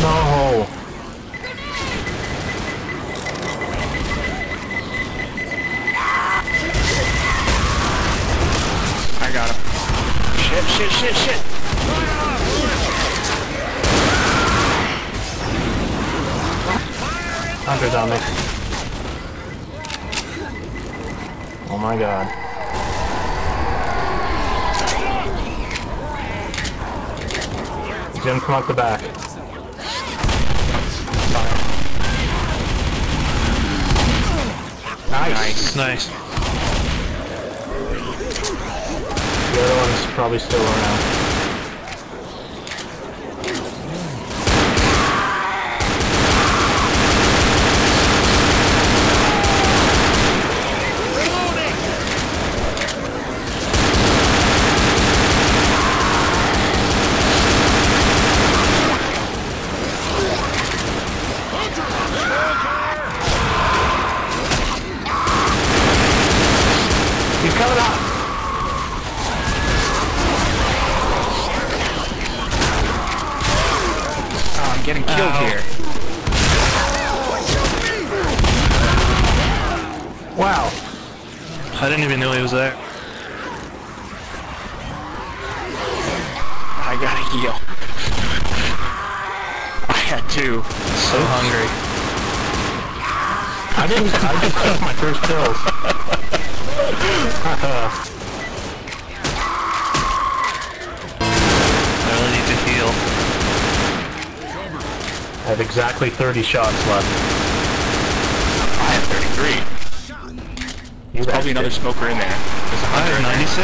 No! I got him. Shit! Hunter's on me. Oh my god. He's gonna come out the back. Nice. The other one's probably still around. He's coming up! Oh, I'm getting killed here. Wow. I didn't even know he was there. I gotta heal. I had to. So hungry. I just took my first kills. I really need to heal. I have exactly 30 shots left. I have 33. There's Probably another smoker in there. There's I have 96.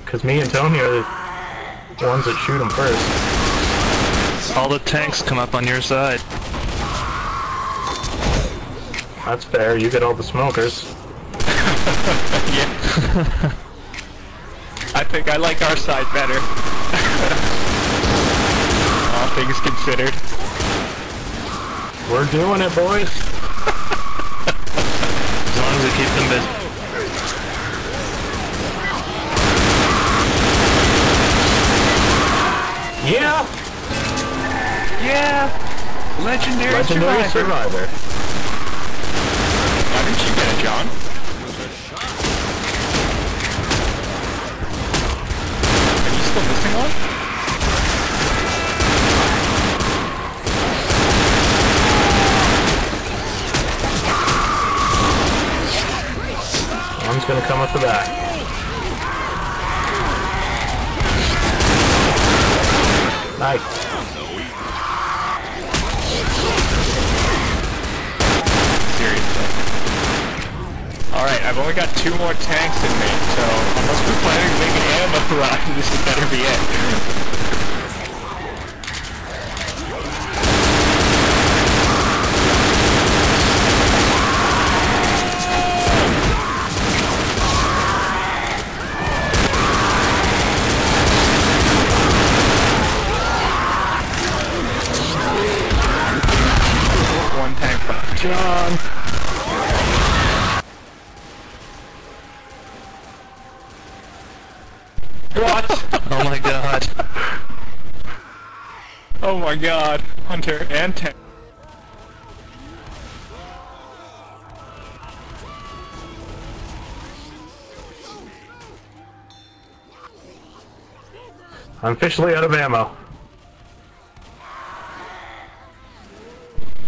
Because me and Tony are the ones that shoot him first. All the tanks come up on your side. That's fair, you get all the smokers. Yeah. I think I like our side better. All things considered. We're doing it, boys! As long as we keep them busy. Yeah! Yeah! Legendary Survivor. Why didn't you get it, John? Are you still missing one? One's gonna come up the back. Nice. Seriously. Alright, I've only got 2 more tanks in me, so unless we're planning to make an ammo run, this had better be it. One tank left. John! What? Oh my god. Oh my god. Hunter and tank. I'm officially out of ammo.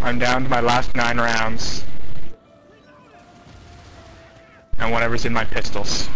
I'm down to my last 9 rounds. And whatever's in my pistols.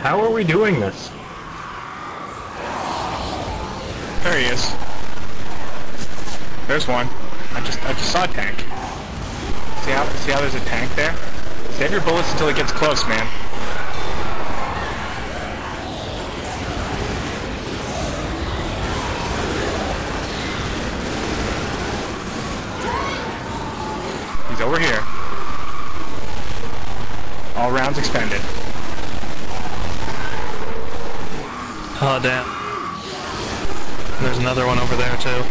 How are we doing this? There he is. There's one. I just saw a tank. See how there's a tank there? Save your bullets until it gets close, man. He's over here. All rounds expended. Oh, damn. There's another one over there, too.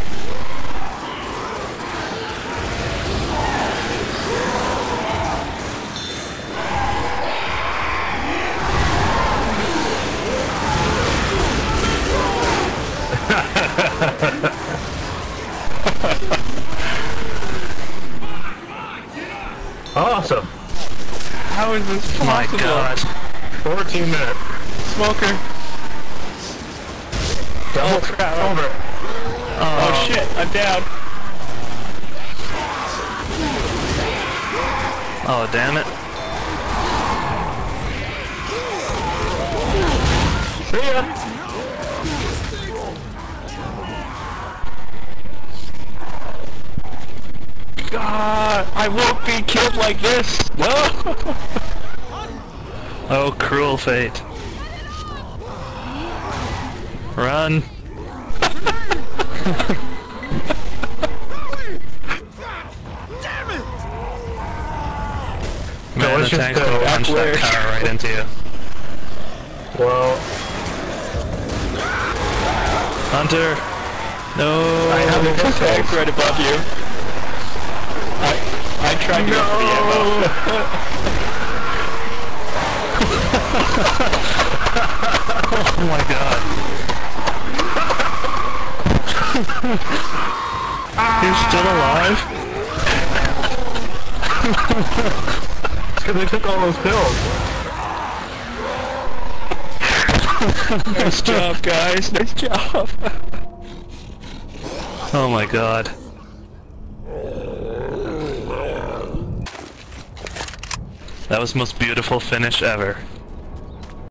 Awesome. How is this possible? My God. 14 minutes. Smoker. Double crap. over. Oh shit, I'm down. Oh, damn it. See ya. God, I won't be killed like this. No. Oh, cruel fate. Run. Man, let's the just tank's go gonna punch that car right into you. Well, Hunter! No! I have a Tank's right above you. I tried to go for the ammo. Oh my God. You're still alive? because they took all those pills. Nice job, guys. Nice job. Oh my God. That was the most beautiful finish ever.